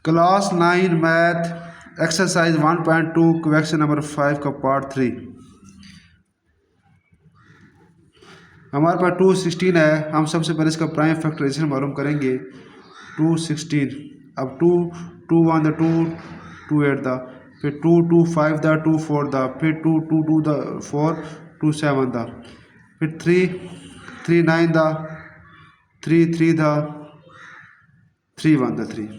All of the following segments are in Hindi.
Class 9 math exercise 1.2 question number 5 का पार्ट 3। हमारे पास 216 है। हम सबसे पहले इसका प्राइम फैक्टराइजेशन मालूम करेंगे। 216, अब 2 2 1 द 2 2 8 द, फिर 2 2 5 द 2 4 द, फिर 2 2 2 द 4 2 7 द, फिर 3 3 9 द, 3 3 द, 3 1 द 3।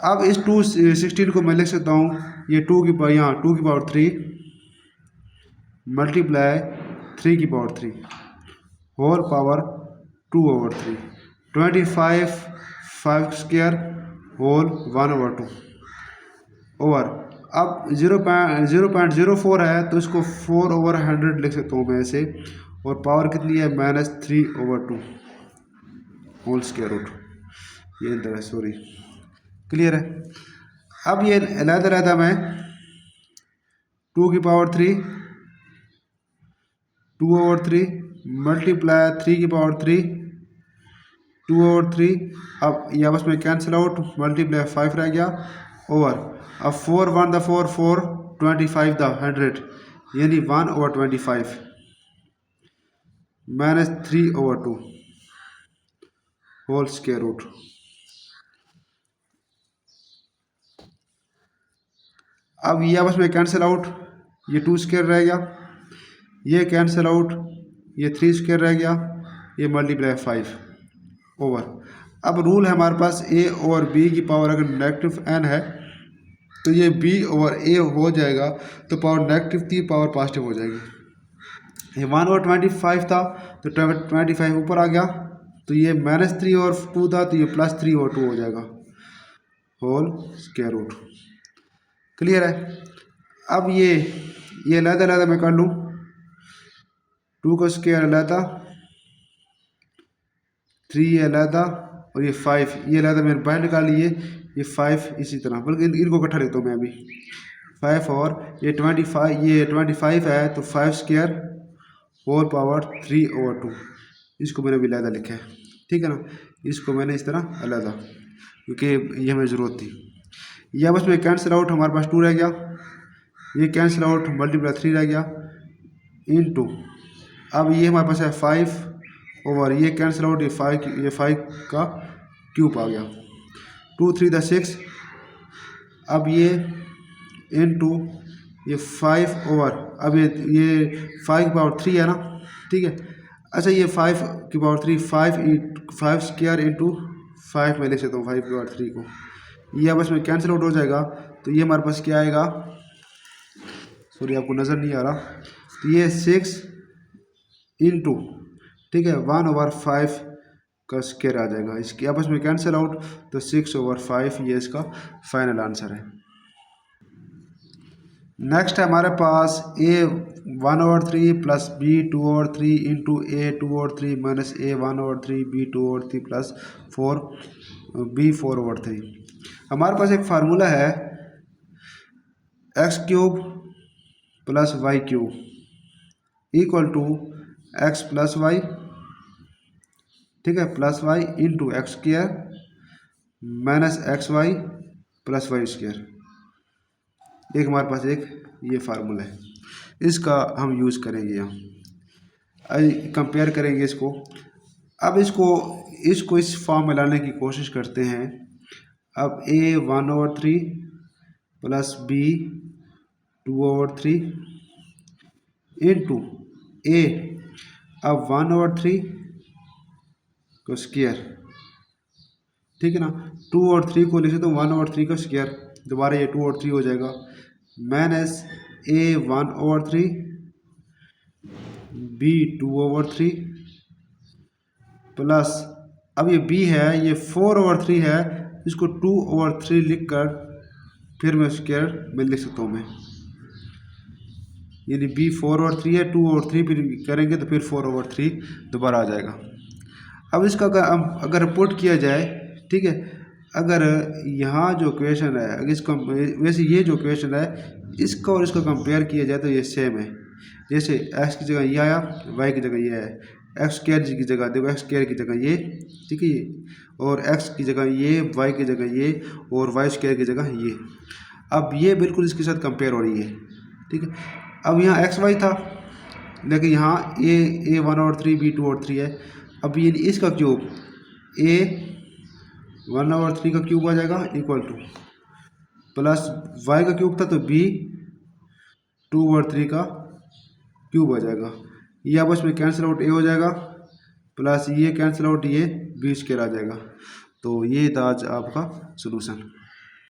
अब इस 216 को मैं लिख सकता हूँ, ये 2 की पावर, यहाँ 2 की पावर 3 मल्टीप्लाई 3 की power 3 whole power 2/3 25 5 square whole 1/2 over. अब 0.04 है तो इसको 4/100 लिख सकता हूँ मैं ऐसे, और पावर कितनी है -3/2 होल स्क्वायर रूट। ये अंदर है, सॉरी, क्लियर है। अब ये अलग-अलग मैं 2 की पावर 3 2/3 मल्टीप्लाई 3 की पावर 3 2/3। अब ये आपस में कैंसिल आउट, मल्टीप्लाई 5 रह गया ओवर। अब 4 1 द 4 4 25 द 100 यानी 1/25 -3/2 होल स्क्वायर रूट। अब ये आपस में कैंसिल आउट, ये 2 स्क्वायर रह गया, ये कैंसिल आउट, ये 3 स्क्वायर रह गया, ये मल्टीप्लाई 5 ओवर। अब रूल है हमारे पास a और b की पावर अगर नेगेटिव n है तो ये b ओवर a हो जाएगा, तो पावर नेगेटिव थी, पावर पॉजिटिव हो जाएगी। ये 1/25 था तो 25 ऊपर आ गया, तो ये -3/2 था तो ये +3/2 हो जाएगा होल स्क्वायर रूट। क्लियर है। अब ये अलग मैं कर लूँ, 2 का स्क्वायर अलग, 3 अलग, और ये 5 ये अलग मैंने बाहर निकाल लिए, ये 5 इसी तरह, बल्कि इनको इकट्ठा लिखता हूँ मैं अभी। 5 और ये 25 है तो 5 स्क्वायर होल पावर 3/2, इसको मैंने अभी अलग लिखा है, ठीक है ना। इसको मैंने इस तरह अलग, क्योंकि ये हमें ज़रूरत थी। यह बस में कैंसिल आउट, हमारे पास 2 रह गया, ये कैंसिल आउट, मल्टीप्लाई 3 रह गया इनटू। अब ये हमारे पास है 5 ओवर, ये कैंसिल आउट, ये 5 का क्यूब आ गया, 2 3 द 6। अब ये इनटू ये 5 ओवर, अब ये 5 की पावर 3 है ना, ठीक है। अच्छा ये 5 की पावर 3 5 स्क्वायर इंटू 5 में लिख सकता हूँ 5 की पावर 3 को, ये आपस में कैंसिल आउट हो जाएगा, तो ये हमारे पास क्या आएगा, सॉरी आपको नज़र नहीं आ रहा, तो ये 6 इंटू, ठीक है, 1/5 का स्क्वायर आ जाएगा, इसके आपस में कैंसिल आउट, तो 6/5 ये इसका फाइनल आंसर है। नेक्स्ट है हमारे पास a 1/3 plus b 2/3 into a 2/3 minus a 1/3 b 2/3 plus 4 b 4/3। हमारे पास एक फार्मूला है x cube plus y cube equal to x plus y, ठीक है, plus y into x square minus x y plus y square. एक हमारे पास एक ये फार्मूला है, इसका हम यूज़ करेंगे, यहाँ कंपेयर करेंगे इसको। अब इसको इस फॉर्म में लाने की कोशिश करते हैं। अब a 1/3 plus b 2/3 into a, अब 1/3 का स्क्वायर, ठीक है ना, 2 और 3 को लिखे तो 1/3 का स्क्वायर, दोबारा ये 2 और 3 हो जाएगा, माइनस a 1/3 b 2/3 प्लस, अब ये b है, ये 4/3 है, इसको 2/3 लिख कर फिर मैं स्क्वायर में लिख सकता हूँ मैं, यानी b 4/3 है, 2/3 फिर करेंगे तो फिर 4/3 दोबारा आ जाएगा। अब इसका अगर पुट किया जाए, ठीक है, अगर यहाँ जो क्वेश्चन है, अगर इसका वैसे ये जो क्वेश्चन है इसका और इसका कंपेयर किया जाए तो ये सेम है, जैसे x की जगह ये आया, y की जगह ये है, एक्स स्क्वायर की जगह देखो, एक्स स्क्वायर की जगह ये, ठीक है ये, और एक्स की जगह ये, वाई की जगह ये, और वाई स्क्वायर की जगह ये। अब ये बिल्कुल इसके साथ कंपेयर हो रही है, ठीक है। अब यहाँ एक्स वाई था, लेकिन यहाँ ए 1/3, बी 2/3 है। अब ये इसका क्यूब ए 1/3 का क्यूब आ जाएगा इक्वल टू प्लस वाई का क्यूब था तो बी 2/3 का क्यूब आ जाएगा। ये आपस में कैंसिल आउट, ए हो जाएगा प्लस ये कैंसिल आउट, ये बी स्क्वायर आ जाएगा। तो ये था आज आपका सोल्यूशन।